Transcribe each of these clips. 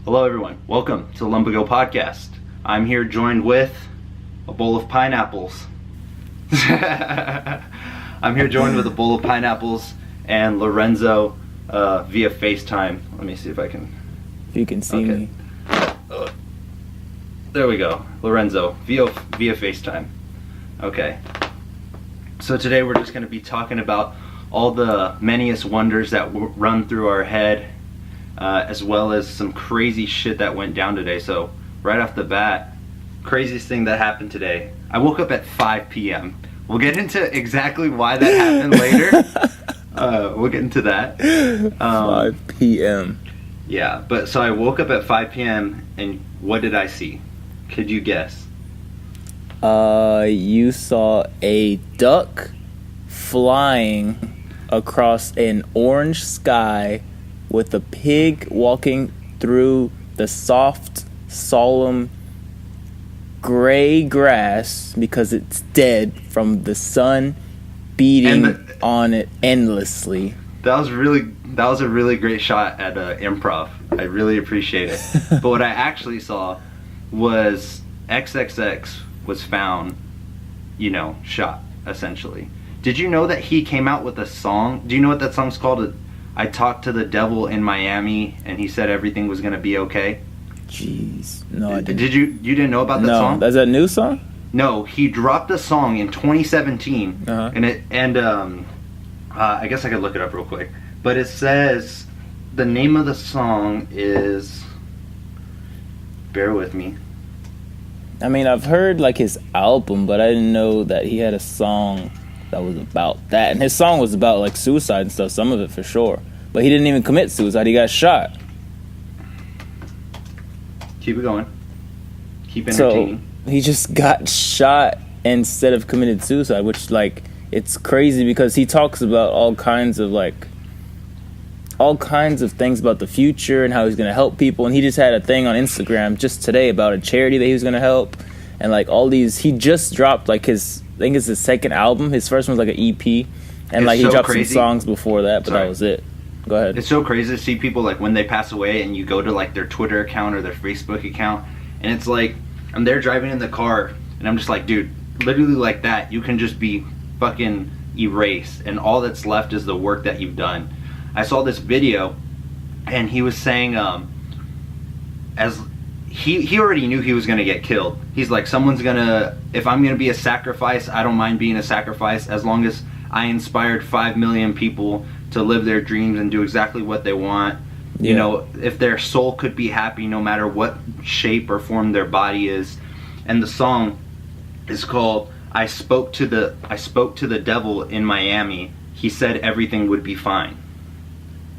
Hello everyone, welcome to Lumbago Podcast. I'm here joined with a bowl of pineapples. I'm here joined with a bowl of pineapples and Lorenzo via FaceTime. Let me see if I can... If you can see me. There we go. Lorenzo, via FaceTime. Okay. So today we're just going to be talking about all the maniest wonders that run through our head, as well as some crazy shit that went down today. So right off the bat, craziest thing that happened today. I woke up at 5 p.m. We'll get into exactly why that happened later. We'll get into that. 5 p.m. Yeah, but so I woke up at 5 p.m. and what did I see? Could you guess? You saw a duck flying across an orange sky with a pig walking through the soft, solemn, gray grass because it's dead from the sun beating on it endlessly. That was a really great shot at improv. I really appreciate it. But what I actually saw was XXX was found, shot, essentially. Did you know that he came out with a song? Do you know what that song's called? I talked to the devil in Miami and he said everything was going to be okay. Jeez. No, I didn't. You didn't know about that song? No, is that a new song? No, he dropped a song in 2017. Uh-huh. And I guess I could look it up real quick. But it says the name of the song is, bear with me. I mean, I've heard like his album, but I didn't know that he had a song that was about that. And his song was about like suicide and stuff, some of it for sure. But he didn't even commit suicide, he got shot. Keep it going. Keep entertaining. So he just got shot instead of committed suicide, which like it's crazy because he talks about all kinds of things about the future and how he's going to help people. And he just had a thing on Instagram just today about a charity that he was going to help. And like all these, he just dropped like I think it's his second album. His first one was like an EP. And like he dropped some songs before that, but that was it. Go ahead. It's so crazy to see people like when they pass away and you go to like their Twitter account or their Facebook account. And it's like, I'm there driving in the car and I'm just like, dude, literally like that, you can just be fucking erased. And all that's left is the work that you've done. I saw this video, and he was saying, as he already knew he was gonna get killed. He's like, if I'm gonna be a sacrifice, I don't mind being a sacrifice as long as I inspired 5 million people to live their dreams and do exactly what they want. Yeah. If their soul could be happy no matter what shape or form their body is. And the song is called I spoke to the devil in Miami. He said everything would be fine.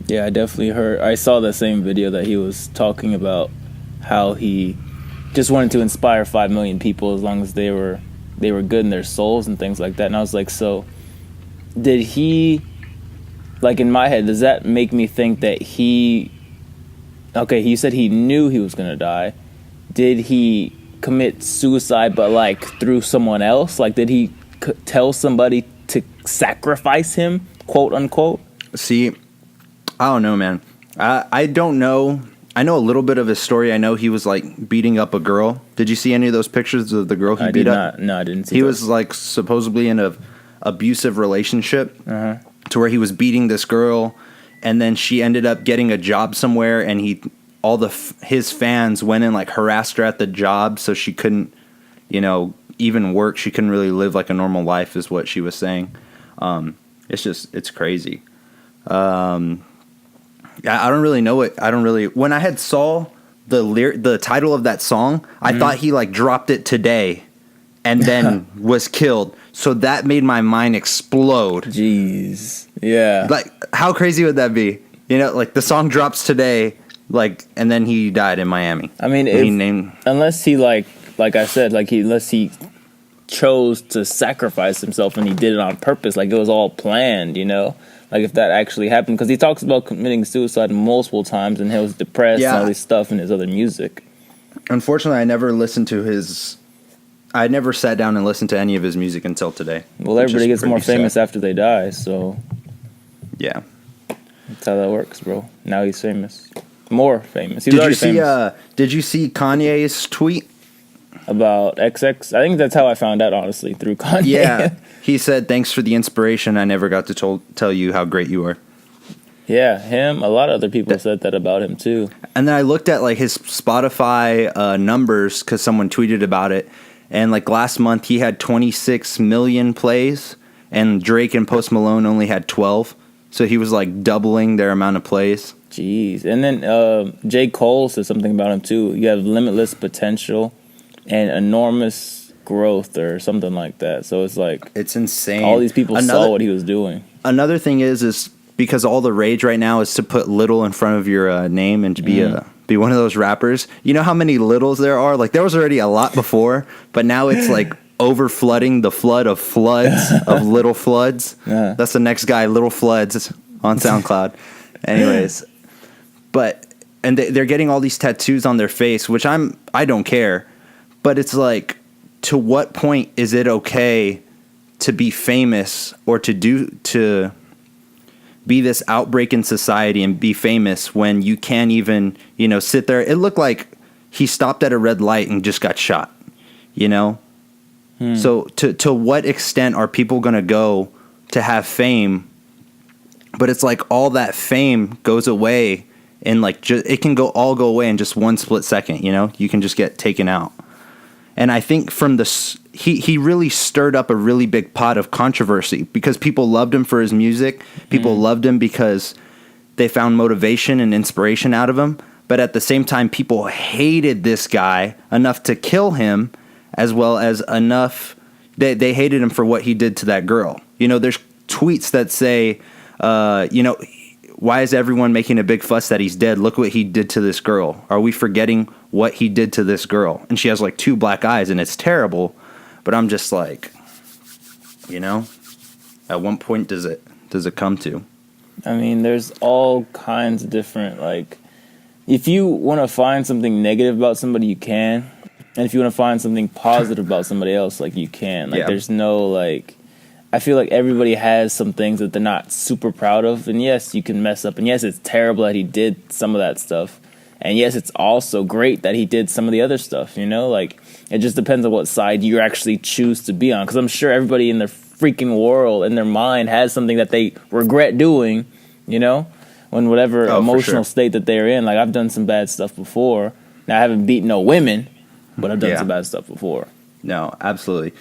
Yeah, I saw the same video that he was talking about how he just wanted to inspire 5 million people as long as they were good in their souls and things like that. And I was like, so did he, like in my head, does that make me think that he said he knew he was going to die. Did he commit suicide but like through someone else? Like did he tell somebody to sacrifice him, quote unquote? See, I don't know, man. I don't know. I know a little bit of his story. I know he was like beating up a girl. Did you see any of those pictures of the girl he beat up? No, I didn't see. He was like supposedly in an abusive relationship to where he was beating this girl, and then she ended up getting a job somewhere, and his fans went and like harassed her at the job, so she couldn't, even work. She couldn't really live like a normal life, is what she was saying. It's crazy. I don't really know it. When I had saw the title of that song, I thought he like dropped it today and then was killed. So that made my mind explode. Jeez. Yeah. Like, how crazy would that be? Like the song drops today, like, and then he died in Miami. I mean, unless he like I said, like unless he chose to sacrifice himself and he did it on purpose, like it was all planned, Like if that actually happened, because he talks about committing suicide multiple times and he was depressed and all this stuff in his other music. Unfortunately, I never sat down and listened to any of his music until today. Well, everybody gets more famous after they die, so yeah, that's how that works, bro. Now he's famous. More famous. He was already famous. Did you see Kanye's tweet? About XX? I think that's how I found out, honestly, through Kanye. Yeah. He said, "Thanks for the inspiration. I never got to tell you how great you are." Yeah, him. A lot of other people said that about him, too. And then I looked at, like, his Spotify numbers because someone tweeted about it. And, like, last month he had 26 million plays. And Drake and Post Malone only had 12. So he was, like, doubling their amount of plays. Jeez. And then J. Cole said something about him, too. You have limitless potential and enormous growth or something like that. So it's like... It's insane. All these people saw what he was doing. Another thing is because all the rage right now is to put little in front of your name and to be one of those rappers. You know how many littles there are? Like, there was already a lot before, but now it's like over flooding the flood of floods of little floods. Yeah. That's the next guy, Little Floods, on SoundCloud. Anyways, and they're getting all these tattoos on their face, which I don't care. But it's like, to what point is it okay to be famous or to be this outbreak in society and be famous when you can't even, sit there? It looked like he stopped at a red light and just got shot, So to what extent are people going to go to have fame? But it's like all that fame goes away and like it can all go away in just one split second, You can just get taken out. And I think from he really stirred up a really big pot of controversy because people loved him for his music. People loved him because they found motivation and inspiration out of him. But at the same time, people hated this guy enough to kill him, as well as enough they hated him for what he did to that girl. There's tweets that say, why is everyone making a big fuss that he's dead? Look what he did to this girl. Are we forgetting what he did to this girl? And she has like 2 black eyes and it's terrible. But I'm just like, at what point does it come to? I mean, there's all kinds of different, like, if you want to find something negative about somebody, you can. And if you want to find something positive about somebody else, like, you can. Like, there's no, like, I feel like everybody has some things that they're not super proud of. And yes, you can mess up. And yes, it's terrible that he did some of that stuff. And yes, it's also great that he did some of the other stuff, Like, it just depends on what side you actually choose to be on. Because I'm sure everybody in their freaking world, in their mind, has something that they regret doing, when whatever emotional state that they're in. Like, I've done some bad stuff before. Now, I haven't beaten no women, but I've done some bad stuff before. No, absolutely.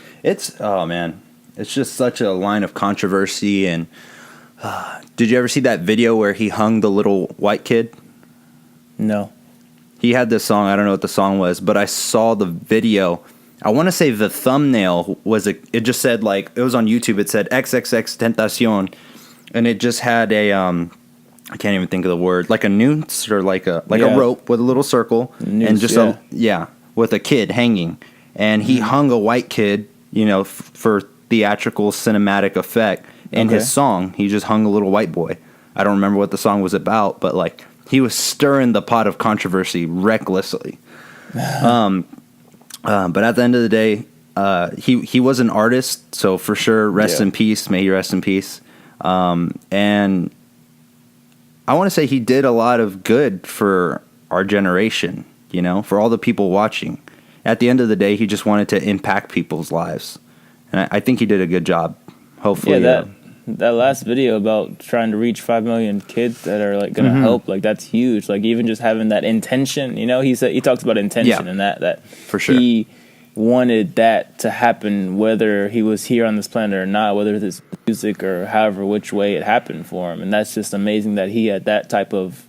Oh, man. It's just such a line of controversy. And did you ever see that video where he hung the little white kid? No. He had this song. I don't know what the song was, but I saw the video. I want to say the thumbnail it just said, like, it was on YouTube. It said XXXTentacion. And it just had a, I can't even think of the word, like a noose or like a rope with a little circle. Noose, and just with a kid hanging. And he hung a white kid, for theatrical cinematic effect in his song. He just hung a little white boy. I don't remember what the song was about, but like he was stirring the pot of controversy recklessly. But at the end of the day, he was an artist, so for sure, rest in peace. May he rest in peace. And I want to say he did a lot of good for our generation, for all the people watching. At the end of the day, he just wanted to impact people's lives. And I think he did a good job. Hopefully. Yeah, that last video about trying to reach 5 million kids that are like going to help, like that's huge. Like even just having that intention, he talks about intention and that for sure. He wanted that to happen whether he was here on this planet or not, whether it's music or however which way it happened for him. And that's just amazing that he had that type of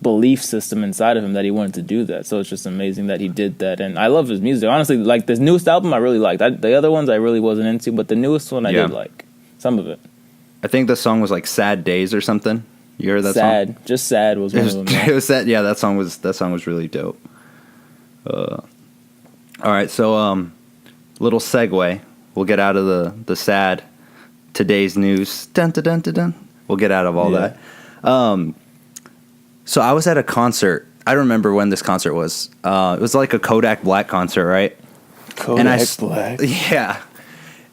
belief system inside of him that he wanted to do that. So it's just amazing that he did that. And I love his music. Honestly, like this newest album I really liked. The other ones I really wasn't into, but the newest one I did like some of it. I think the song was like Sad Days or something. You heard that song? Just Sad was one of them. It was sad. Yeah, that song was really dope. All right, so little segue. We'll get out of the sad today's news. Dun, dun, dun, dun, dun. We'll get out of all that. So I was at a concert. I don't remember when this concert was. It was like a Kodak Black concert, right? Kodak Black? Yeah.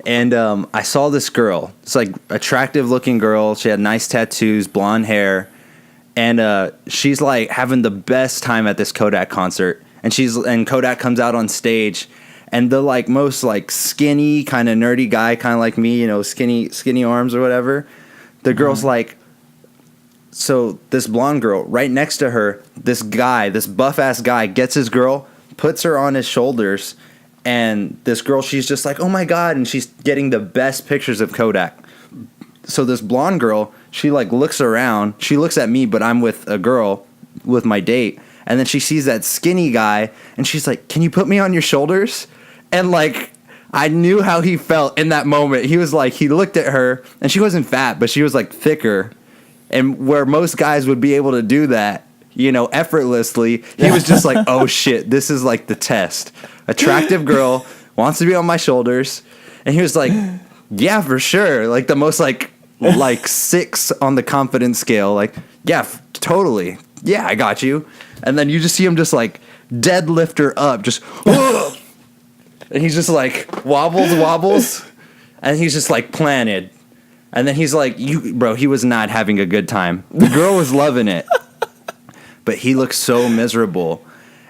And I saw this girl. It's like attractive looking girl. She had nice tattoos, blonde hair. and she's like having the best time at this Kodak concert, and Kodak comes out on stage, and the like most like skinny kind of nerdy guy, kind of like me, you know, skinny arms or whatever. The girl's like, so this blonde girl right next to her, this buff ass guy gets his girl, puts her on his shoulders, and this girl, she's just like, oh my God, and she's getting the best pictures of Kodak. So this blonde girl, she like looks around, she looks at me, but I'm with a girl with my date, and then she sees that skinny guy, and she's like, can you put me on your shoulders? And like, I knew how he felt in that moment. He was like, he looked at her, and she wasn't fat, but she was like thicker. And where most guys would be able to do that, you know, effortlessly, he was just like, oh shit, this is like the test. Attractive girl wants to be on my shoulders. And he was like, yeah, for sure. Like the most like 6 on the confidence scale. Like, yeah, totally. Yeah, I got you. And then you just see him just like deadlift her up, just, whoa! And he's just like wobbles, and he's just like planted. And then he's like, bro, he was not having a good time. The girl was loving it, but he looked so miserable.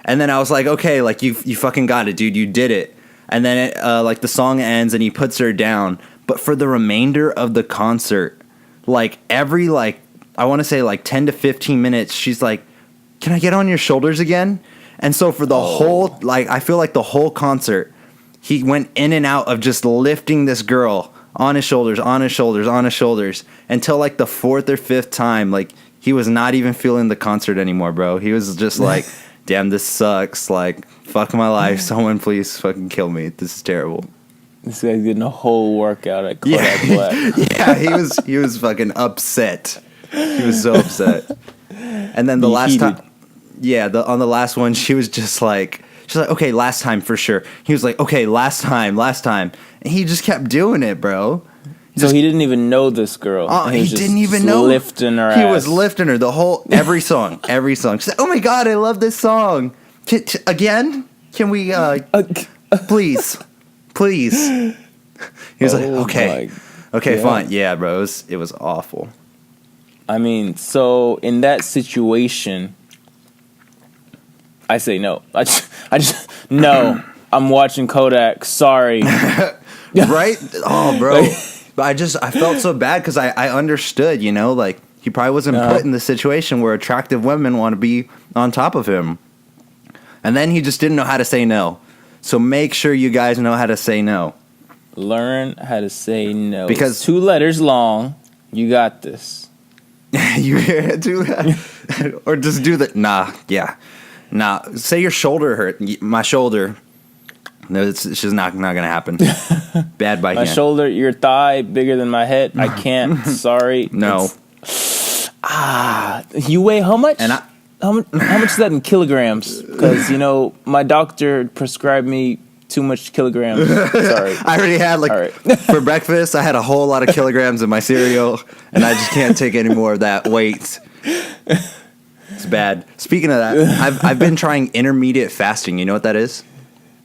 And then I was like, okay, like you fucking got it, dude. You did it. And then like the song ends and he puts her down. But for the remainder of the concert, like every like, I want to say like 10 to 15 minutes, she's like, can I get on your shoulders again? And so for the whole, like, I feel like the whole concert, he went in and out of just lifting this girl on his shoulders, until like the 4th or 5th time, like he was not even feeling the concert anymore, bro. He was just like, damn, this sucks. Like, fuck my life. Someone please fucking kill me. This is terrible. This guy's getting a whole workout at Kodak Black. Yeah, he was fucking upset. He was so upset. And then the last time, on the last one, she was just like, she's like, okay, last time for sure. He was like, okay, last time. And he just kept doing it, bro. So he didn't even know this girl. He didn't even know. Lifting her ass. He was lifting her every song. She said, oh my God, I love this song. Again? Can we, please. He was like, okay, fine. Yeah, bro, it was awful. I mean, so in that situation, I say no. I just no. I'm watching Kodak. Sorry. Right? Oh, bro. But I felt so bad because I understood, you know, like he probably wasn't put in the situation where attractive women want to be on top of him. And then he just didn't know how to say no. So make sure you guys know how to say no. Learn how to say no. Because it's 2 letters long. You got this. You do that? Or just do the Nah. Say your shoulder hurt. My shoulder. No, it's just not gonna happen. Bad by my hand. Shoulder, your thigh, bigger than my head. I can't. Sorry. No. You weigh how much? And how much is that in kilograms? Because you know my doctor prescribed me too much kilograms. Sorry. I already had for breakfast. I had a whole lot of kilograms in my cereal, and I just can't take any more of that weight. It's bad. Speaking of that, I've been trying intermediate fasting. You know what that is?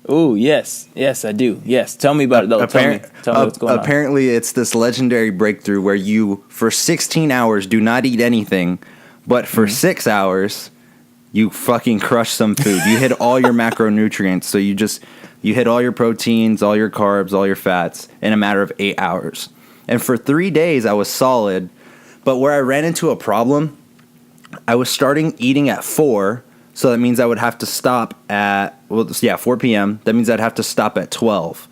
Oh, yes, I do. Yes, tell me about it though. Tell me what's going on. Apparently, it's this legendary breakthrough where you, for 16 hours, do not eat anything, but for 6 hours, you fucking crush some food. You hit all your macronutrients, so you hit all your proteins, all your carbs, all your fats in a matter of 8 hours. And for 3 days, I was solid, but where I ran into a problem, I was starting eating at 4. So that means I would have to stop at 4 p.m. That means I'd have to stop at 12.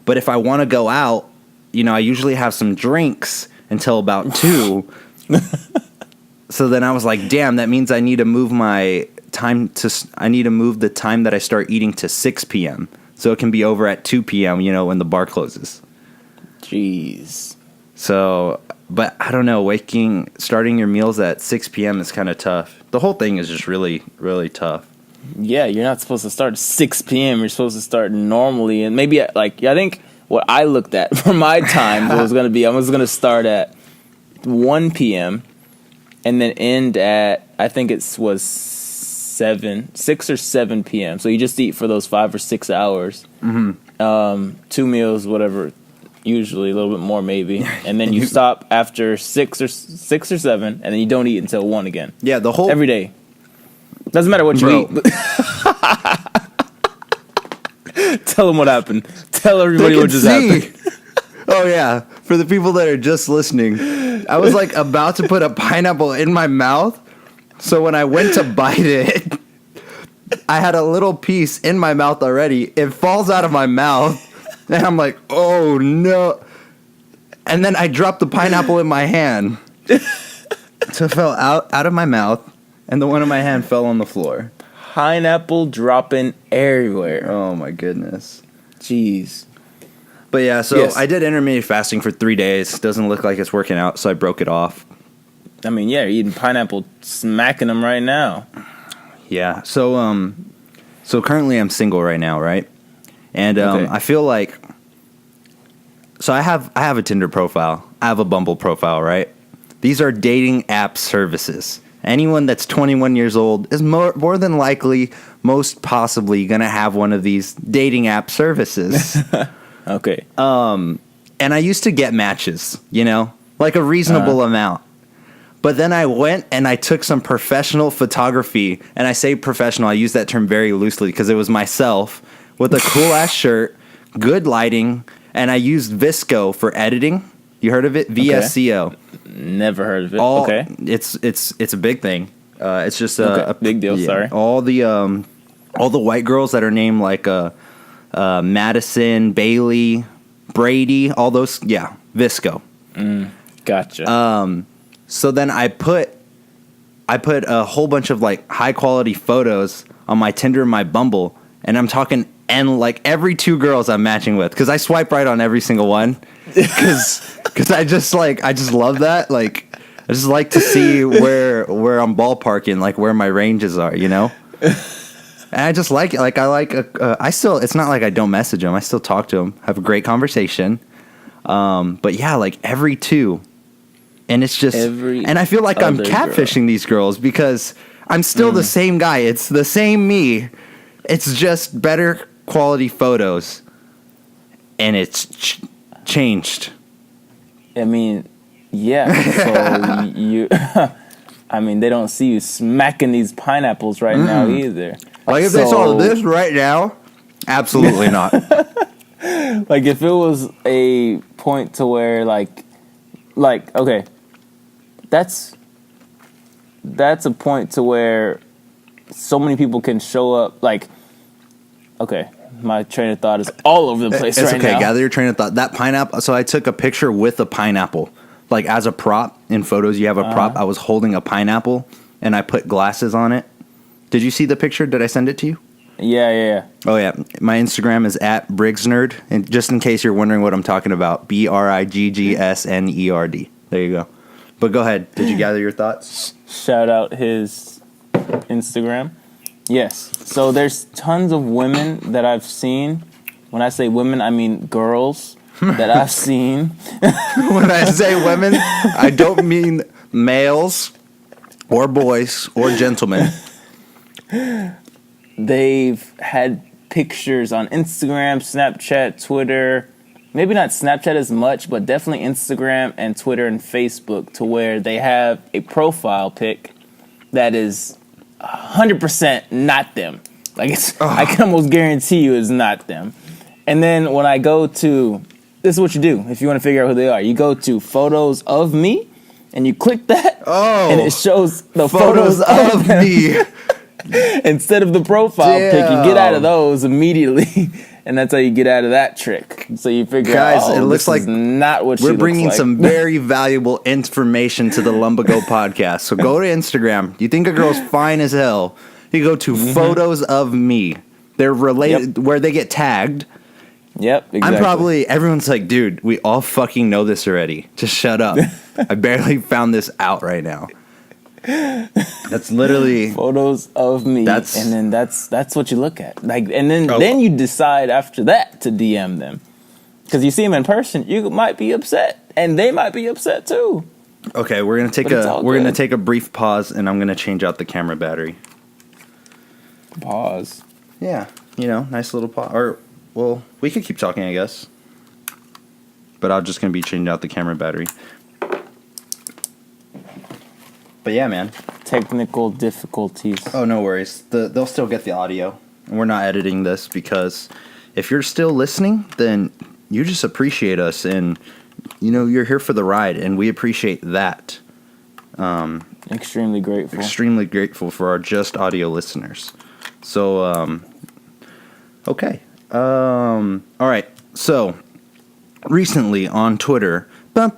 But if I want to go out, you know, I usually have some drinks until about 2. So then I was like, damn, that means I need to move my time I need to move the time that I start eating to 6 p.m. So it can be over at 2 p.m., you know, when the bar closes. Jeez. So, but I don't know, starting your meals at 6 p.m. is kind of tough. The whole thing is just really, really tough. Yeah, you're not supposed to start at 6 p.m. You're supposed to start normally. And maybe, I think what I looked at for my time I was going to start at 1 p.m. and then end at, I think it was 6 or 7 p.m. So you just eat for those 5 or 6 hours. Mm-hmm. 2 meals, whatever, usually a little bit more maybe, and then you stop after 6 or 7, and then you don't eat until 1 again. Yeah, the whole every day. Doesn't matter what you eat. Tell them what happened. Tell everybody what just happened. Oh yeah, for the people that are just listening, I was like about to put a pineapple in my mouth. So when I went to bite it, I had a little piece in my mouth already. It falls out of my mouth, and I'm like, oh no. And then I dropped the pineapple in my hand. So it fell out of my mouth, and the one in my hand fell on the floor. Pineapple dropping everywhere. Oh my goodness. Jeez. But yeah, so I did intermittent fasting for 3 days. Doesn't look like it's working out, so I broke it off. I mean, yeah, you're eating pineapple, smacking them right now. Yeah. So so currently I'm single right now, right? And I feel like, so I have a Tinder profile. I have a Bumble profile, right? These are dating app services. Anyone that's 21 years old is more than likely, most possibly, going to have one of these dating app services. Okay. And I used to get matches, you know, like a reasonable amount. But then I went and I took some professional photography, and I say professional, I use that term very loosely because it was myself with a cool ass shirt, good lighting, and I used Visco for editing. You heard of it? VSCO. Okay. Never heard of it. It's a big thing. It's just a big deal. Yeah. Sorry. All the white girls that are named like Madison, Bailey, Brady, all those. Yeah, Visco. Gotcha. So then I put a whole bunch of like high quality photos on my Tinder and my Bumble, and I'm talking and like every 2 girls I'm matching with, because I swipe right on every single one, because I just love that. Like I just like to see where I'm ballparking, like where my ranges are, you know. And I just like it. Like I still, it's not like I don't message them. I still talk to them, have a great conversation. But yeah, like every 2. And it's just, and I feel like I'm catfishing these girls because I'm still the same guy. It's the same me. It's just better quality photos, and it's changed. I mean, yeah. So you, I mean, they don't see you smacking these pineapples right now either. Like if they saw this right now, absolutely not. Like if it was a point to where like okay, that's a point to where so many people can show up. Like, okay, my train of thought is all over the place right now. It's okay, gather your train of thought. That pineapple, so I took a picture with a pineapple. Like as a prop, in photos you have a prop. I was holding a pineapple, and I put glasses on it. Did you see the picture? Did I send it to you? Yeah. Oh, yeah. My Instagram is @BriggsNerd. And just in case you're wondering what I'm talking about, BriggsNerd. There you go. But go ahead. Did you gather your thoughts? Shout out his Instagram. Yes. So there's tons of women that I've seen. When I say women, I mean girls that I've seen. When I say women, I don't mean males or boys or gentlemen. They've had pictures on Instagram, Snapchat, Twitter. Maybe not Snapchat as much, but definitely Instagram and Twitter and Facebook, to where they have a profile pic that is 100% not them. Like it's, I can almost guarantee you it's not them. And then when I go to, this is what you do if you want to figure out who they are. You go to photos of me, and you click that, and it shows the photos of me. Instead of the profile pic, you get out of those immediately, and that's how you get out of that trick. So you figure out, it looks like not what we're bringing some very valuable information to the Lumbago podcast. So go to Instagram. You think a girl's fine as hell? You go to photos of me. They're related where they get tagged. Yep, exactly. I'm probably, everyone's like, dude, we all fucking know this already. Just shut up. I barely found this out right now. That's literally photos of me, and then that's what you look at. Like, and then you decide after that to DM them, because you see them in person, you might be upset, and they might be upset too. Okay, we're gonna take a brief pause, and I'm gonna change out the camera battery. Pause. Yeah, nice little pause. Or well, we could keep talking, I guess. but I'm just gonna be changing out the camera battery. But yeah, man. Technical difficulties. Oh, no worries. They'll still get the audio. And we're not editing this because if you're still listening, then you just appreciate us, and you're here for the ride, and we appreciate that. Extremely grateful. Extremely grateful for our just audio listeners. So, okay. All right. So, recently on Twitter, boom.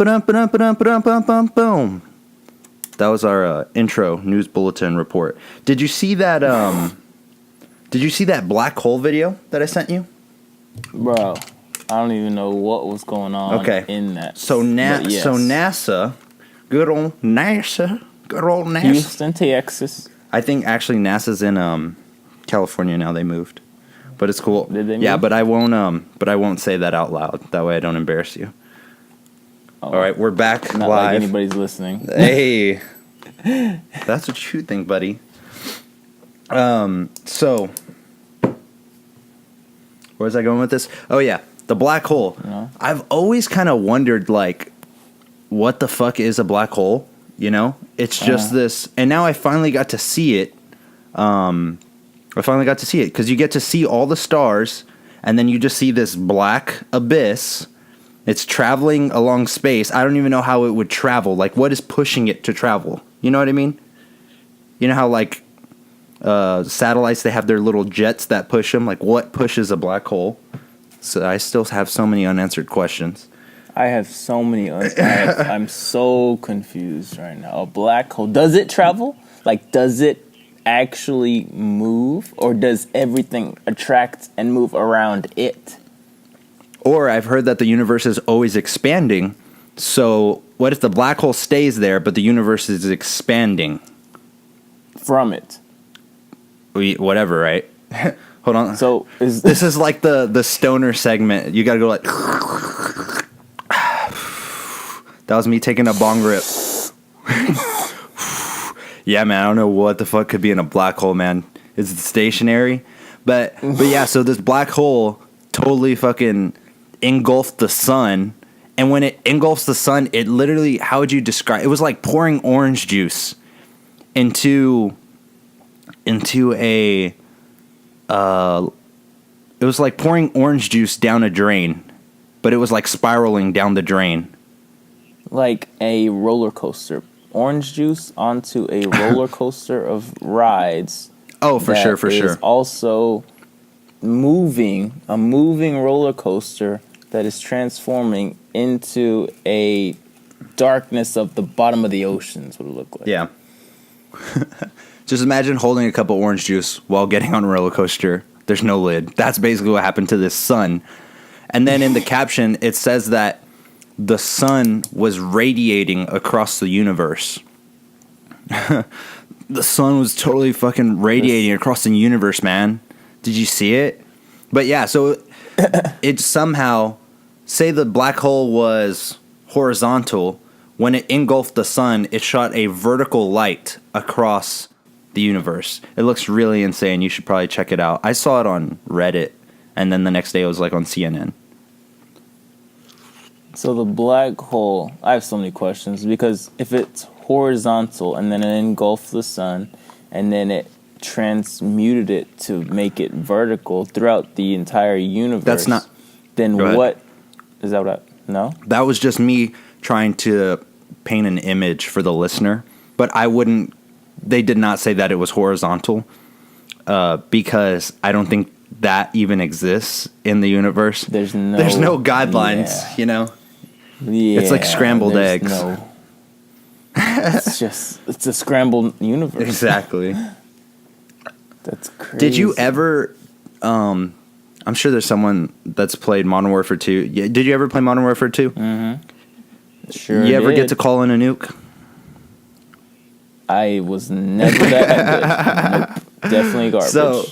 That was our intro news bulletin report. Did you see that? Did you see that black hole video that I sent you? Bro, I don't even know what was going on in that. So NASA, good old NASA. Houston, Texas. I think actually NASA's in California now. They moved, but it's cool. Did they move? Yeah, but I won't say that out loud. That way I don't embarrass you. Oh, all right, we're back not live. Like anybody's listening. Hey, that's what you think, buddy. So where was I going with this? Oh yeah, the black hole. No. I've always kind of wondered, like, what the fuck is a black hole? It's just this, and now I finally got to see it. Because you get to see all the stars, and then you just see this black abyss. It's traveling along space. I don't even know how it would travel. Like, what is pushing it to travel? You know what I mean? You know how, like, satellites, they have their little jets that push them? Like, what pushes a black hole? So I still have so many unanswered questions. I have so many. I'm so confused right now. A black hole. Does it travel? Like, does it actually move? Or does everything attract and move around it? Or I've heard that the universe is always expanding. So what if the black hole stays there, but the universe is expanding? From it. Whatever, right? Hold on. So this is like the stoner segment. You gotta go like... That was me taking a bong rip. Yeah, man, I don't know what the fuck could be in a black hole, man. Is it stationary? But yeah, so this black hole totally fucking engulfed the sun. And when it engulfs the sun, it literally, how would you describe it? Was like pouring orange juice into a it was like pouring orange juice down a drain, but it was like spiraling down the drain. Like a roller coaster. Orange juice onto a roller coaster of rides. Oh, for sure. Also a moving roller coaster that is transforming into a darkness of the bottom of the oceans, what it look like. Yeah. Just imagine holding a cup of orange juice while getting on a roller coaster. There's no lid. That's basically what happened to this sun. And then in the caption, it says that the sun was radiating across the universe. The sun was totally fucking radiating across the universe, man. Did you see it? But yeah, so it somehow, say the black hole was horizontal, when it engulfed the sun, it shot a vertical light across the universe. It looks really insane. You should probably check it out. I saw it on Reddit, and then the next day it was like on CNN. So the black hole, I have so many questions, because if it's horizontal and then it engulfed the sun and then it transmuted it to make it vertical throughout the entire universe. That's not... Then what... Is that what no? That was just me trying to paint an image for the listener, but I wouldn't... They did not say that it was horizontal, because I don't think that even exists in the universe. There's no guidelines, you know? Yeah, it's like scrambled eggs. It's a scrambled universe. Exactly. That's crazy. Did you ever, I'm sure there's someone that's played Modern Warfare 2. Did you ever play Modern Warfare 2? Mm-hmm. Sure. You ever get to call in a nuke? I was never that good. Nope. Definitely garbage. So,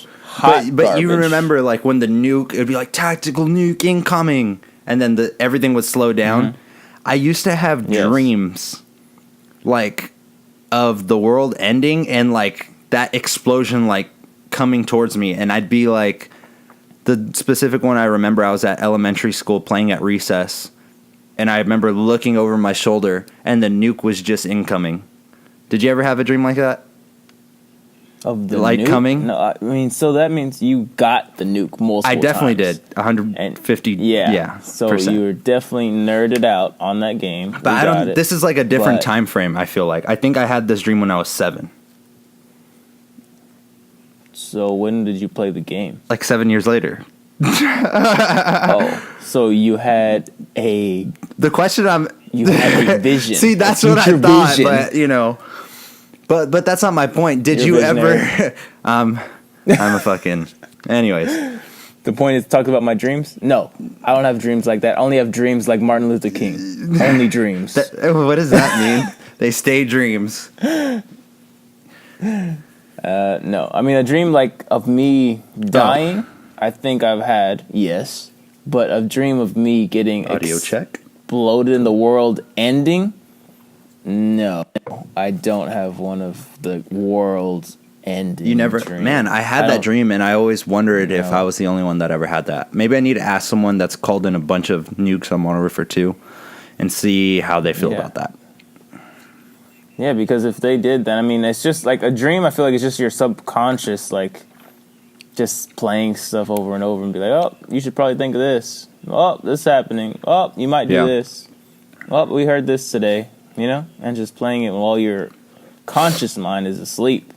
but you remember, like, when the nuke, it would be like, tactical nuke incoming, and then everything would slow down. Mm-hmm. I used to have dreams, like, of the world ending and, like, that explosion, like, coming towards me. And I'd be, like, the specific one I remember, I was at elementary school playing at recess. and I remember looking over my shoulder, and the nuke was just incoming. Did you ever have a dream like that? Of the light nuke? coming? No, I mean, so that means you got the nuke multiple times. I definitely did. 150. Yeah. So percent. you were definitely nerded out on that game. But I don't. This is like a different time frame. I feel like I think I had this dream when I was 7. So when did you play the game? Like 7 years later. Oh, so you had a. The question You had a vision. See, that's what I thought, but you know. But that's not my point. Did you ever? I'm a fucking. Anyways, the point is to talk about my dreams. No, I don't have dreams like that. I only have dreams like Martin Luther King. Only dreams. What does that mean? They stay dreams. No, I mean a dream like of me dying. Oh. I think I've had, yes, but a dream of me getting audio check exploded in the world ending. No, I don't have one of the world's ending. You never, dreams. Man. I had that dream, and I always wondered if I was the only one that ever had that. Maybe I need to ask someone that's called in a bunch of nukes on Modern Warfare 2 and see how they feel about that. Yeah, because if they did, then I mean, it's just like a dream. I feel like it's just your subconscious, like just playing stuff over and over, and be like, "Oh, you should probably think of this. Oh, this is happening. Oh, you might do this. Oh, we heard this today." You know, and just playing it while your conscious mind is asleep.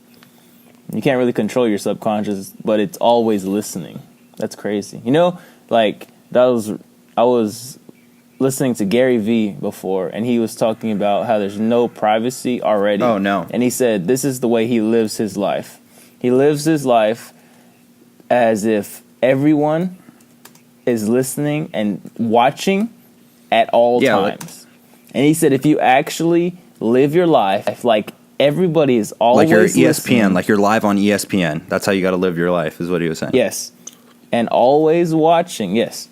You can't really control your subconscious, but it's always listening. That's crazy. You know, like I was listening to Gary Vee before, and he was talking about how there's no privacy already. Oh, no. And he said this is the way he lives his life. He lives his life as if everyone is listening and watching at all times. And he said if you actually live your life like everybody is always like you're ESPN, listening, like you're live on ESPN. That's how you got to live your life, is what he was saying. Yes. And always watching, yes.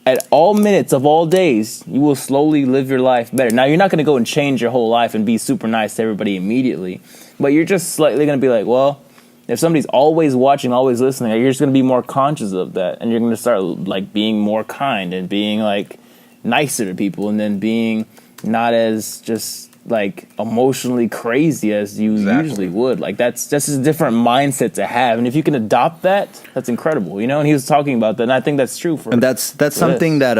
At all minutes of all days, you will slowly live your life better. Now, you're not going to go and change your whole life and be super nice to everybody immediately. But you're just slightly going to be like, well, if somebody's always watching, always listening, you're just going to be more conscious of that. And you're going to start like being more kind and being like nicer to people, and then being not as just like emotionally crazy as you usually would. Like that's just a different mindset to have, and if you can adopt that, that's incredible, you know. And he was talking about that, and I think that's true for. And that's something that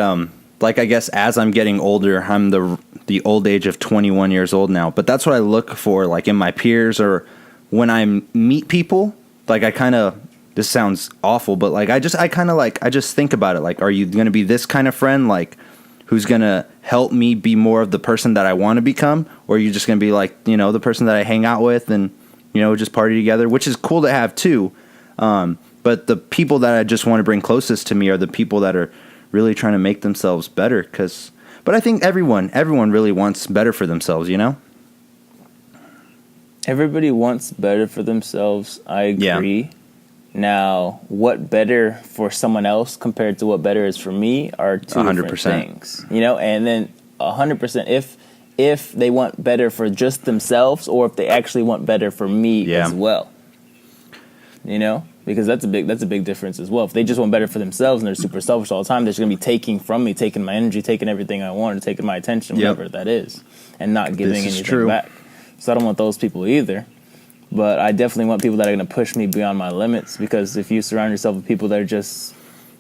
like I guess as I'm getting older, I'm the old age of 21 years old now. But that's what I look for, like in my peers or when I meet people. Like I kind of. This sounds awful, but like I just think about it. Like, are you going to be this kind of friend? Like, who's going to help me be more of the person that I want to become? Or are you just going to be like, you know, the person that I hang out with and, you know, just party together, which is cool to have too. But the people that I just want to bring closest to me are the people that are really trying to make themselves better. But I think everyone really wants better for themselves, you know? Everybody wants better for themselves. I agree. Yeah. Now, what better for someone else compared to what better is for me are two 100%. Different things, you know. And then 100% if they want better for just themselves, or if they actually want better for me as well, you know, because that's a big difference as well. If they just want better for themselves and they're super selfish all the time, they're just gonna be taking from me, taking my energy, taking everything I want, taking my attention, whatever that is, and not giving anything back. So I don't want those people either. But I definitely want people that are going to push me beyond my limits, because if you surround yourself with people that are just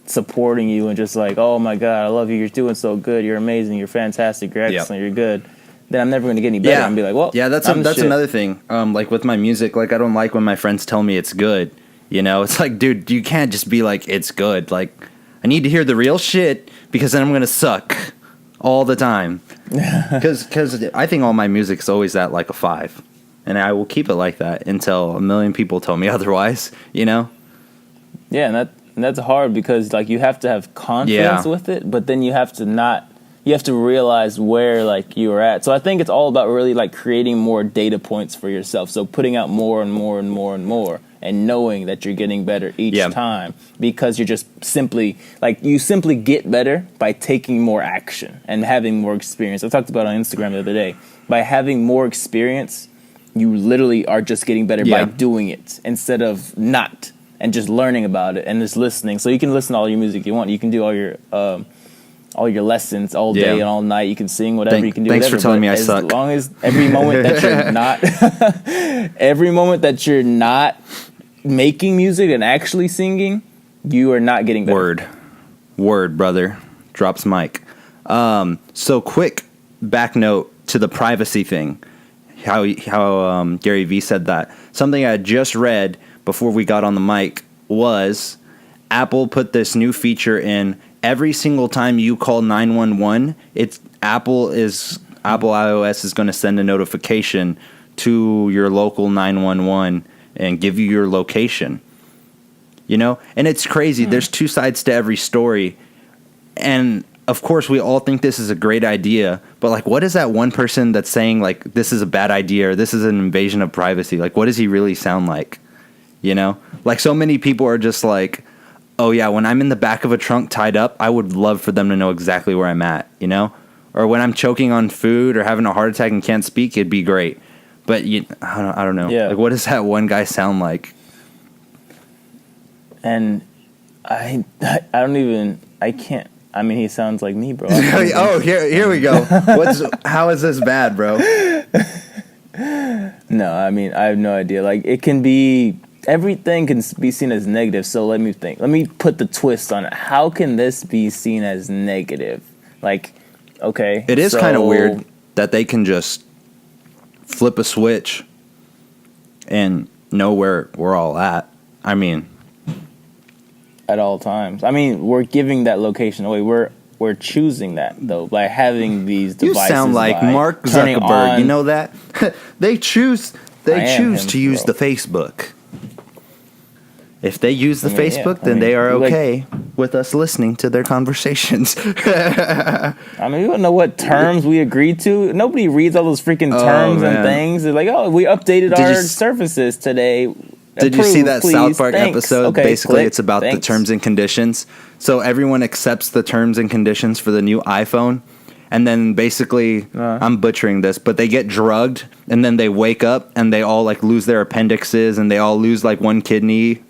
supporting you and just like, oh my God, I love you, you're doing so good, you're amazing, you're fantastic, you're excellent, you're good, then I'm never going to get any better. And be like, well, that's another thing. Like with my music, like I don't like when my friends tell me it's good. You know, it's like, dude, you can't just be like, it's good. Like, I need to hear the real shit, because then I'm going to suck all the time. Because I think all my music is always at like a 5. And I will keep it like that until a million people tell me otherwise, you know? Yeah, and that's hard, because like you have to have confidence with it, but then you have to realize where like you're at. So I think it's all about really like creating more data points for yourself. So putting out more and more and more and more, and knowing that you're getting better each time, because you're just simply get better by taking more action and having more experience. I talked about it on Instagram the other day. By having more experience, you literally are just getting better by doing it instead of not, and just learning about it and just listening. So you can listen to all your music you want. You can do all your all your lessons all day and all night. You can sing whatever you can do. Thanks whatever, for telling me I as suck. As long as every moment that you're not, every moment that you're not making music and actually singing, you are not getting better. Word, brother. Drops mic. So quick back note to the privacy thing. How Gary Vee said that. Something I just read before we got on the mic was Apple put this new feature in. Every single time you call 911, Apple iOS is going to send a notification to your local 911 and give you your location. You know? And it's crazy. There's two sides to every story. And of course, we all think this is a great idea, but like, what is that one person that's saying like this is a bad idea or this is an invasion of privacy? Like, what does he really sound like? You know, like so many people are just like, oh yeah, when I'm in the back of a trunk tied up, I would love for them to know exactly where I'm at, you know, or when I'm choking on food or having a heart attack and can't speak, it'd be great. But I don't know. Yeah. Like, what does that one guy sound like? And I can't. I mean, he sounds like me, bro. Oh, here we go. How is this bad, bro? No, I mean, I have no idea. Like, it can be, everything can be seen as negative. So let me think. Let me put the twist on it. How can this be seen as negative? Like, okay. It is kind of weird that they can just flip a switch and know where we're all at. I mean, at all times. I mean, we're giving that location away. We're choosing that though by having these devices. You sound like Mark Zuckerberg. You know that? They choose to use the Facebook. If they use the Facebook, then they are okay with us listening to their conversations. I mean, we don't know what terms we agreed to. Nobody reads all those freaking terms and things. They're like, oh, we updated our services today. Did you see that South Park episode? Okay, basically, it's about the terms and conditions. So everyone accepts the terms and conditions for the new iPhone. And then basically, I'm butchering this, but they get drugged. And then they wake up and they all like lose their appendixes and they all lose like one kidney.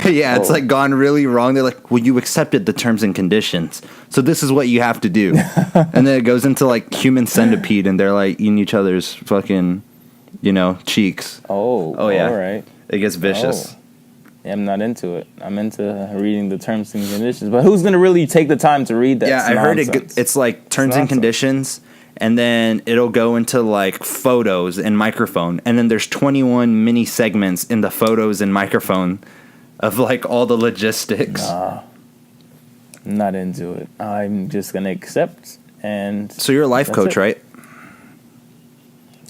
Yeah, it's like gone really wrong. They're like, well, you accepted the terms and conditions. So this is what you have to do. And then it goes into like human centipede and they're like eating each other's fucking, cheeks. Oh yeah. All right. It gets vicious. Oh. Yeah, I'm not into it. I'm into reading the terms and conditions. But who's going to really take the time to read that? Yeah, I heard it's like terms and conditions, and then it'll go into like photos and microphone. And then there's 21 mini segments in the photos and microphone of like all the logistics. I'm not into it. I'm just going to accept. And so you're a life coach, right?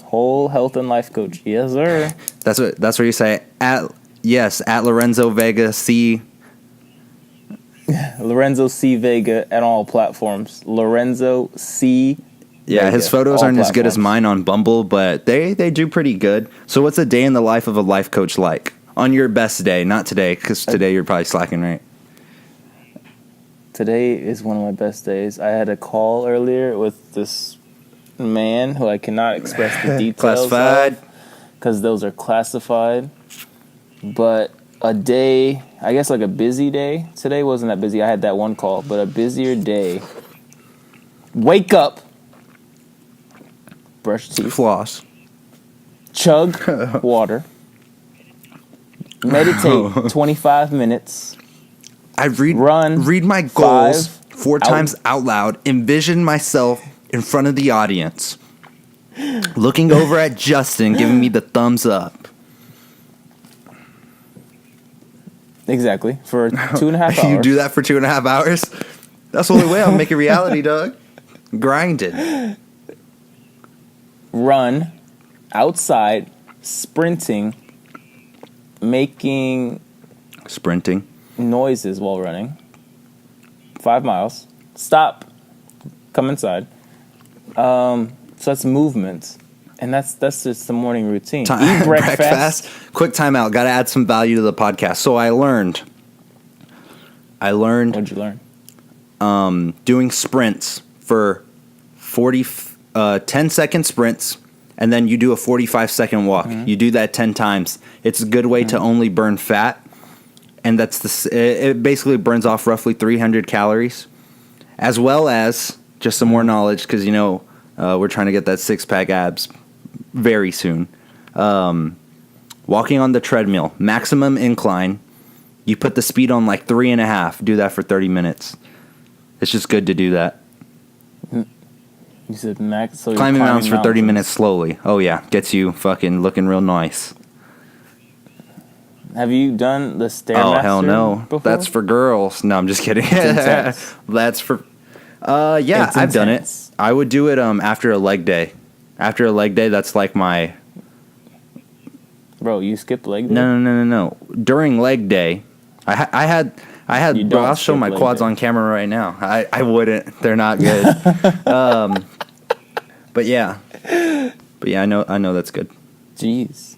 Whole health and life coach. Yes, sir. That's what you say. At Lorenzo Vega C. Lorenzo C. Vega at all platforms. Lorenzo C. Yeah, Vega, his photos aren't as good as mine on Bumble, but they do pretty good. So what's a day in the life of a life coach like? On your best day, not today, because today you're probably slacking, right? Today is one of my best days. I had a call earlier with this man who I cannot express the details classified, because those are classified. But a day, I guess like a busy day. Today wasn't that busy. I had that one call, but a busier day. Wake up, brush teeth, floss, chug water, meditate 25 minutes. I read my goals 4 times out loud. Envision myself in front of the audience, looking over at Justin, giving me the thumbs up. Exactly, for 2.5 hours. You do that for 2.5 hours? That's the only way I'll make it reality, dog. Grinding. Run outside, sprinting, making noises while running. 5 miles. Stop. Come inside. So that's movement. And that's just the morning routine. Eat breakfast. Quick timeout. Got to add some value to the podcast. So I learned. What'd you learn? Doing sprints for 10-second sprints, and then you do a 45-second walk. Mm-hmm. You do that 10 times. It's a good way to only burn fat, and it basically burns off roughly 300 calories. as well as just some more knowledge, because we're trying to get that 6-pack abs very soon. Walking on the treadmill, maximum incline. You put the speed on like 3.5. Do that for 30 minutes. It's just good to do that. You said max. So climbing mountains for 30 minutes slowly. Oh yeah, gets you fucking looking real nice. Have you done the Stairmaster? Oh hell no, before? That's for girls. No, I'm just kidding. That's for. Yeah, It's I've done it. intense. I would do it after a leg day. After a leg day, that's like my. Bro, you skipped leg day? No. During leg day, I had. You Bro, don't I'll show skip my leg quads day. on camera right now. I wouldn't. They're not good. But yeah, I know that's good. Jeez.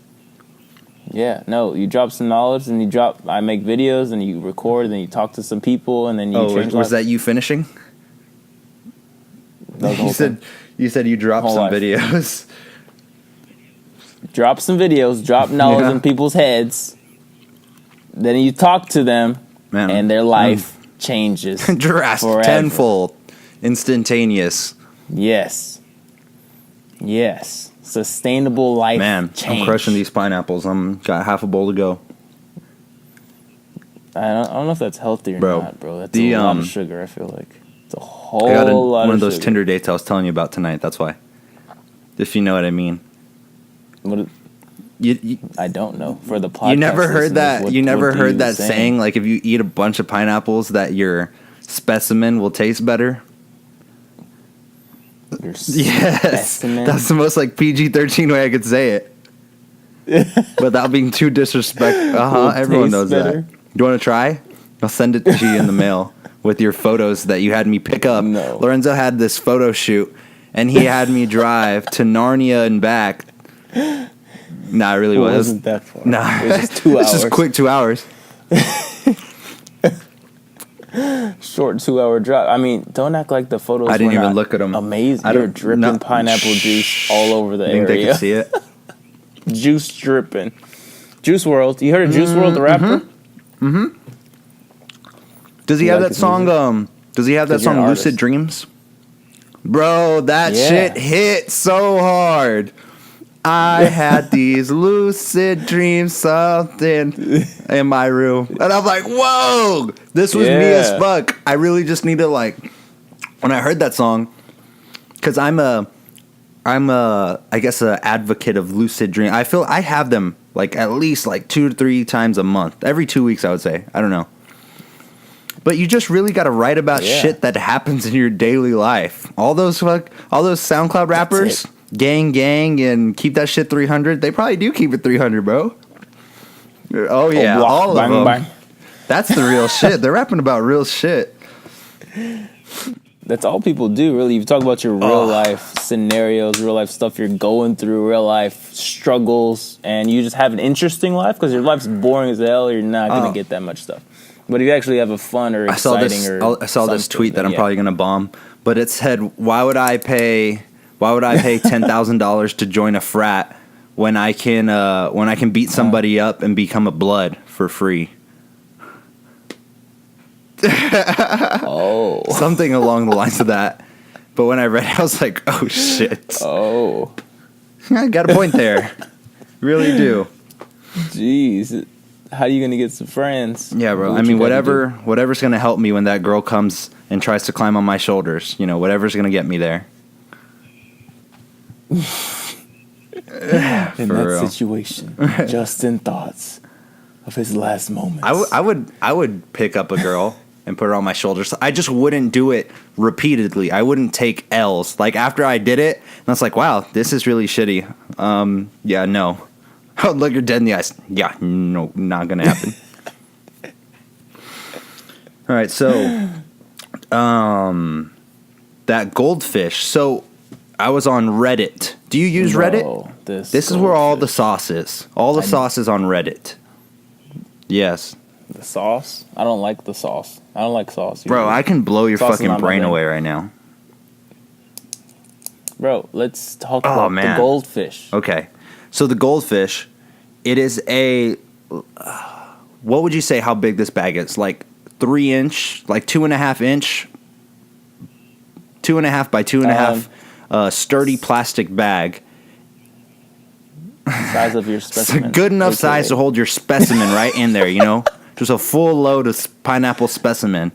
Yeah, no, you drop some knowledge, and I make videos, and you record, and you talk to some people, and then you change was lives. that you finishing? That was the whole thing. You said you dropped Whole some life. videos. Drop some videos, drop knowledge Yeah. in people's heads, then you talk to them, Man. and their life changes. Drastic, forever. tenfold, instantaneous. Yes. Sustainable life Man, change. I'm crushing these pineapples. Got half a bowl to go. I don't know if that's healthy or Bro, not, bro. That's the, a lot of sugar, I feel like. It's a whole I got lot one of of those sugar. Tinder dates I was telling you about tonight. That's why. If you know what I mean. What, You I don't know. For the podcast you never heard listeners, that. what- You never what do heard you that saying, like if you eat a bunch of pineapples, that your specimen will taste better. Your Yes, specimen? that's the most like PG-13 way I could say it. Without being too disrespectful. Will Everyone taste knows better? that. You want to try? I'll send it to you in the mail with your photos that you had me pick up. No. Lorenzo had this photo shoot, and he had me drive to Narnia and back. Nah, it really It was. wasn't that far. Nah, It was just 2 hours. It's just quick 2 hours. Short 2 hour drive. I mean, don't act like the photos. I didn't were even not look at 'em. Amazing. I You're don't- dripping no. pineapple juice all over the I think area. they could see it. Juice dripping. Juice World. You heard of Juice World, the rapper? Does he You have like that his song? music? Does he have that 'Cause you're song an "Lucid artist. Dreams"? Bro, that Yeah. shit hit so hard. I had these lucid dreams, something in my room, and I'm like, "Whoa, this was me as Yeah. fuck." I really just need to when I heard that song, because I'm a, I guess, a advocate of lucid dream. I feel I have them like at least like 2 to 3 times a month, every 2 weeks. I would say, I don't know. But you just really got to write about Yeah. shit that happens in your daily life. All those SoundCloud rappers, it. gang, and keep that shit 300. They probably do keep it 300, bro. Oh yeah, Blah, all bang, of them. bang. That's the real shit. They're rapping about real shit. That's all people do, really. You talk about your real life scenarios, real life stuff you're going through, real life struggles, and you just have an interesting life because your life's boring as hell. You're not going to get that much stuff. But if you actually have a fun or I saw exciting this something, tweet that then I'm yeah. probably gonna bomb, but it said, "Why would I pay $10,000 to join a frat when I can beat somebody up and become a blood for free?" Oh. Something along the lines of that. But when I read it, I was like, "Oh shit!" Oh. I got a point there. Really do. Jeez. How are you going to get some friends? Yeah, bro. What I you mean, gotta do. whatever's gonna help me when that girl comes and tries to climb on my shoulders. Whatever's gonna get me there. In For that real. situation, Justin thoughts of his last moments. I would pick up a girl and put her on my shoulders. I just wouldn't do it repeatedly. I wouldn't take L's. Like after I did it, and I was like, "Wow, this is really shitty." Yeah, no. I would look her dead in the eyes. Yeah, no, not gonna happen. All right, so that goldfish. So I was on Reddit. Do you use Reddit? Bro, This is where all the sauce is. All the sauce is on Reddit. Yes. The sauce? I don't like the sauce. I don't like sauce. Bro, usually. I can blow your Sauce is fucking not my brain thing. away right now. Bro, let's talk Oh, about man. the goldfish. Okay. So the goldfish, it is a... what would you say how big this bag is? Like 3 inch? Like 2.5 inch 2.5 by 2.5 sturdy plastic bag. Size of your specimen. Good enough size to hold your specimen right in there, Just a full load of pineapple specimen.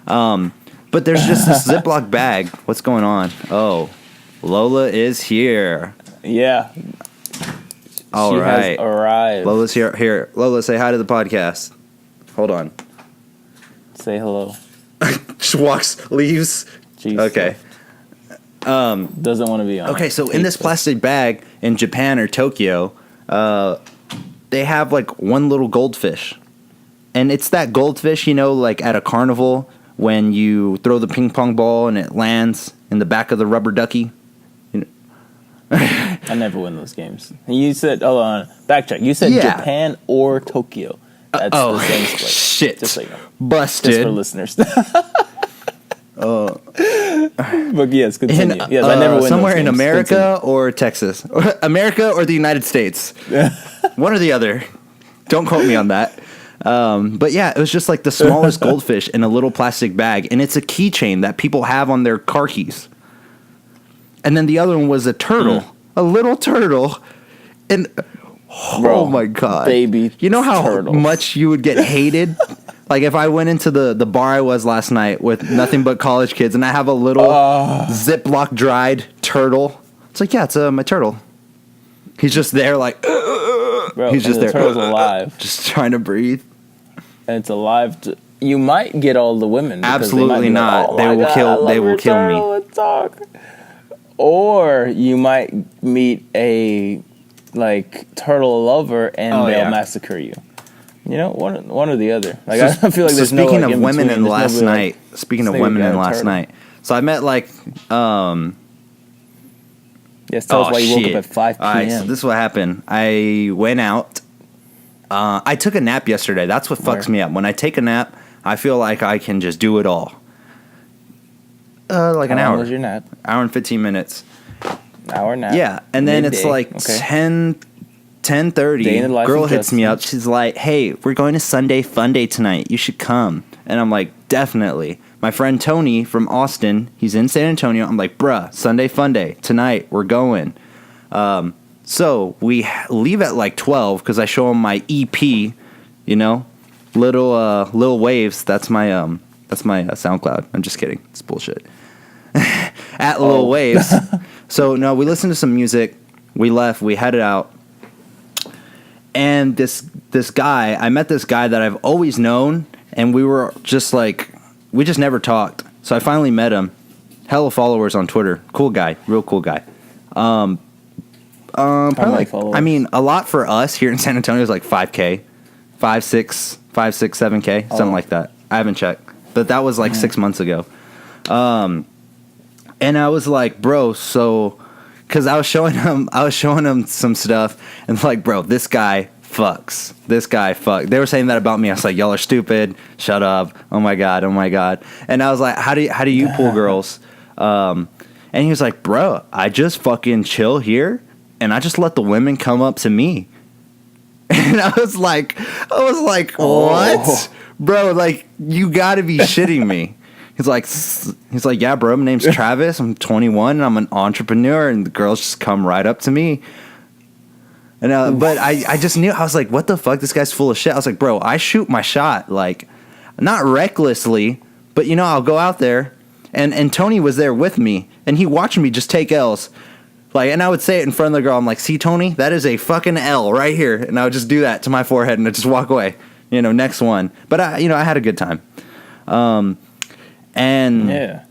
But there's just this Ziploc bag. What's going on? Oh, Lola is here. Yeah. All right. Has arrived. Lola's here. Here, Lola, say hi to the podcast. Hold on. Say hello. Just leaves. Jesus. Okay. Doesn't want to be on. Okay, so in this plastic bag in Japan or Tokyo, they have like one little goldfish. And it's that goldfish, like at a carnival when you throw the ping pong ball and it lands in the back of the rubber ducky. I never win those games. You said, hold on, backtrack. You said Japan or Tokyo. That's the same split. Shit. Just so you know. Busted. Just for listeners. But yes, continue. Yes, I never win somewhere those in games. America or Texas. America or the United States. One or the other. Don't quote me on that. But yeah, it was just like the smallest goldfish in a little plastic bag. And it's a keychain that people have on their car keys. And then the other one was a turtle. A little turtle. And Bro, oh my God. Baby You know how turtle. much you would get hated? Like if I went into the bar I was last night with nothing but college kids and I have a little Ziploc dried turtle. It's like, yeah, it's my turtle. He's just there like, Bro, he's just the there. turtle's alive. Just trying to breathe. And it's alive. You might get all the women. Absolutely not. They will kill me. Let's talk. Or you might meet a turtle lover and they'll massacre you. One or the other. Like I feel like there's speaking no of women in last night. Speaking of women in last night. So I met Yes, tell us why you woke up at 5 p.m. All right, so this is what happened. I went out. I took a nap yesterday. That's what fucks me up. When I take a nap, I feel like I can just do it all. Like an hour. How long was your nap? Hour and 15 minutes. Hour nap. Yeah, and then Midday. it's like 10:30. Girl hits me up. She's like, "Hey, we're going to Sunday Fun Day tonight. You should come." And I'm like, "Definitely." My friend Tony from Austin, he's in San Antonio. I'm like, "Bruh, Sunday Fun Day tonight. We're going." So we leave at like 12 because I show him my EP. Little Waves. That's my SoundCloud. I'm just kidding. It's bullshit. At Lil Waves. So no, we listened to some music. We left. We headed out. And this guy, I met this guy that I've always known, and we were just like, we just never talked. So I finally met him. Hella followers on Twitter. Cool guy. Real cool guy. Probably a lot for us here in San Antonio is like 5K. 5, 6, 7K. Something like that. I haven't checked. But that was like 6 months ago. And I was like, bro, so, because I was showing him some stuff, and like, bro, this guy fucks. They were saying that about me. I was like, y'all are stupid. Shut up. Oh my god. And I was like, how do you pull girls? And he was like, bro, I just fucking chill here, and I just let the women come up to me. And I was like, what, bro? Like, you gotta be shitting me. He's like, yeah, bro, my name's Travis. I'm 21 and I'm an entrepreneur, and the girls just come right up to me. And but I just knew, I was like, what the fuck? This guy's full of shit. I was like, bro, I shoot my shot, like, not recklessly, but I'll go out there, and Tony was there with me, and he watched me just take L's. Like, and I would say it in front of the girl. I'm like, see, Tony, that is a fucking L right here. And I would just do that to my forehead and I'd just walk away. Next one. But I had a good time. And yeah.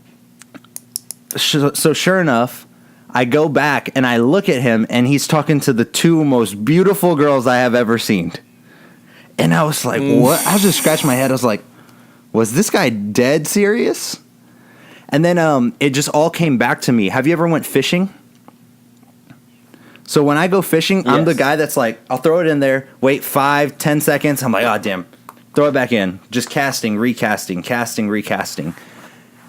So sure enough, I go back and I look at him, and he's talking to the two most beautiful girls I have ever seen. And I was like, what? I was just scratching my head. I was like, was this guy dead serious? And then it just all came back to me. Have you ever went fishing? So when I go fishing, yes. I'm the guy that's like, I'll throw it in there, wait 5-10 seconds. I'm like, oh, damn. Throw it back in. Just casting, recasting.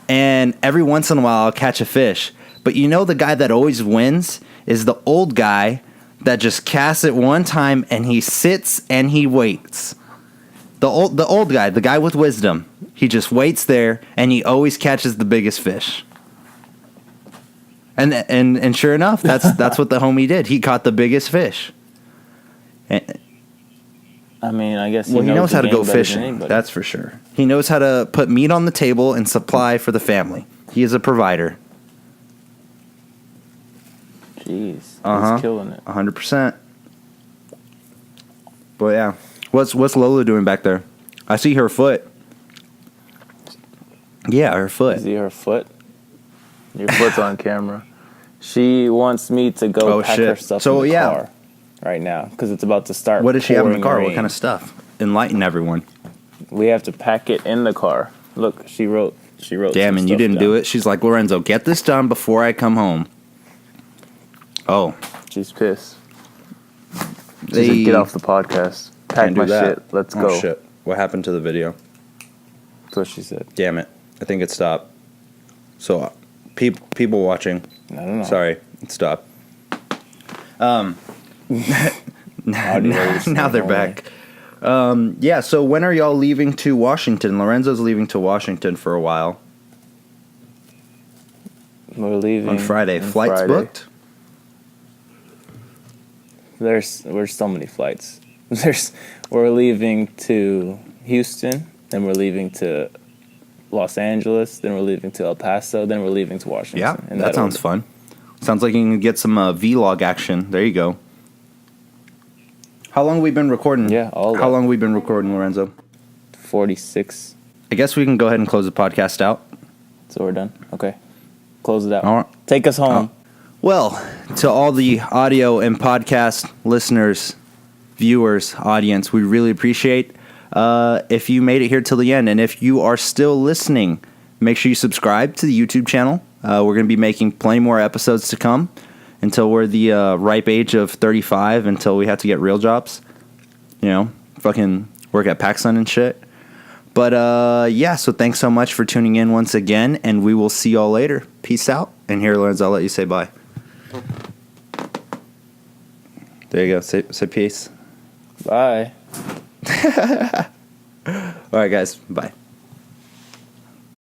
And every once in a while, I'll catch a fish. But the guy that always wins is the old guy that just casts it one time, and he sits and he waits. The old guy, the guy with wisdom, he just waits there, and he always catches the biggest fish. And sure enough, that's what the homie did. He caught the biggest fish. I mean, I guess he knows how to go fishing. That's for sure. He knows how to put meat on the table and supply for the family. He is a provider. Jeez, he's killing it. 100%. But yeah, what's Lola doing back there? I see her foot. Yeah, her foot. See her foot? Your foot's on camera. She wants me to go pack her stuff in the car right now because it's about to start. What does she have in the car? Rain. What kind of stuff? Enlighten everyone. We have to pack it in the car. Look, she wrote. Damn, and you didn't do it. She's like, Lorenzo, get this done before I come home. Oh, she's pissed. She said, get off the podcast. Pack my shit. Let's go. Oh shit! What happened to the video? That's what she said. Damn it! I think it stopped. So, people watching. I don't know. Sorry, it stopped. Now they're back. Yeah, so when are y'all leaving to Washington? Lorenzo's leaving to Washington for a while. We're leaving on Friday. Flights booked? There's so many flights. We're leaving to Houston, then we're leaving to Los Angeles, then we're leaving to El Paso, then we're leaving to Washington. Yeah, that sounds fun. Sounds like you can get some vlog action. There you go. How long have we been recording? Yeah, How long have we been recording, Lorenzo? 46. I guess we can go ahead and close the podcast out. So we're done? Okay. Close it out. All right. Take us home. Well, to all the audio and podcast listeners, viewers, audience, we really appreciate if you made it here till the end. And if you are still listening, make sure you subscribe to the YouTube channel. We're going to be making plenty more episodes to come until we're the ripe age of 35, until we have to get real jobs. You know, fucking work at PacSun and shit. But yeah, so thanks so much for tuning in once again, and we will see y'all later. Peace out. And here, Lorenzo, I'll let you say bye. There you go. Say peace. Bye. All right, guys. Bye.